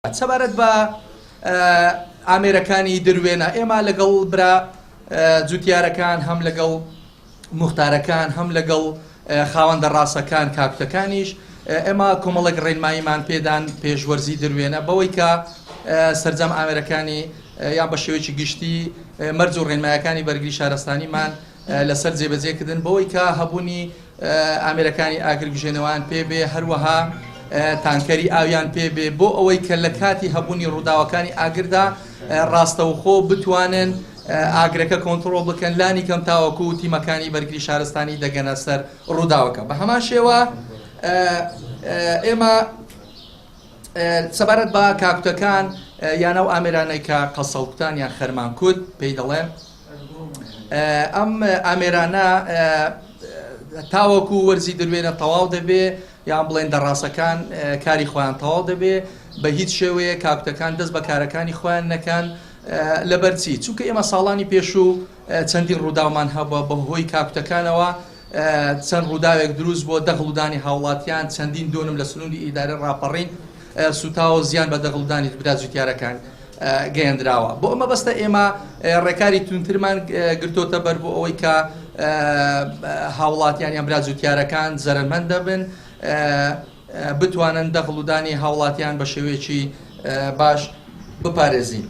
سەبارەت بە ئامێرەکانی دروێنە ئێمە لەگەڵ برا جوتیارەکان هەم لەگەڵ موختارەکان هەم لەگەڵ خاوەندە ڕاستەکان کاکتەکانیش ئێمە کۆمەڵێک ڕێنماییمان پێدان پێشوەرزی دروێنە بەوەی کە سەرجەم ئامێرەکانی یان بە شێوەیەکی گشتی مەرج و ڕێنمایەکانی بەرگری شارستانیمان لەسەر جێبەجێکردن بەوەی کە هەبوونی ئامێرەکانی ئاگرگژێنەوەیان پێبێ هەروەها تانکەری ئاویان پێبێ بۆ ئەوەی کە لە کاتی هەبوونی ڕووداوەکانی ئاگردا ڕاستەوخۆ بتوانن ئاگرەکە کۆنتڕۆڵ بکەن لانی کەم تاوەکو و تیمەکانی بەرگری شارستانی دەگەنە سەر ڕووداوەکە بە هەمان شێوە ئێمە سەبارەت بە کاکوتەکان یانە و ئامێرانەی کە قەسەڵکوتان یان خەرمانکوت پێی دەڵێن ئەم ئامێرانە تاوەکو وەرزی دروێنە تەواو دەبێ یان بڵێن دەڕاستەکان کاری خۆیان تەواو دەبێ بە هیچ شێوەیە کاکوتەکان دەست بە کارەکانی خۆیان نەکەن لەبەرچی چونکە ئێمە ساڵانی پێشوو چەندین ڕووداومان هەبووە بەهۆی کاکوتەکانەوە چەند ڕووداوێک دروست بۆ دەغڵودانی هاوڵاتیان چەندین دۆنم لە سنووری ئیدارە ڕاپەڕین سوتاوە زیان بە دەغڵودانی برا جوتیارەکان گەیەندراوە بۆ ئەمە بەستە ئێمە ڕێکاری تونترمان گرتۆتە بەر بۆ ئەوەی کە هاوڵاتیان یان برا جوتیارەکان زەرمەند دەبن بتوانن دەغڵودانی هاوڵاتیان بە شێوەیەکی باش بپارێزین.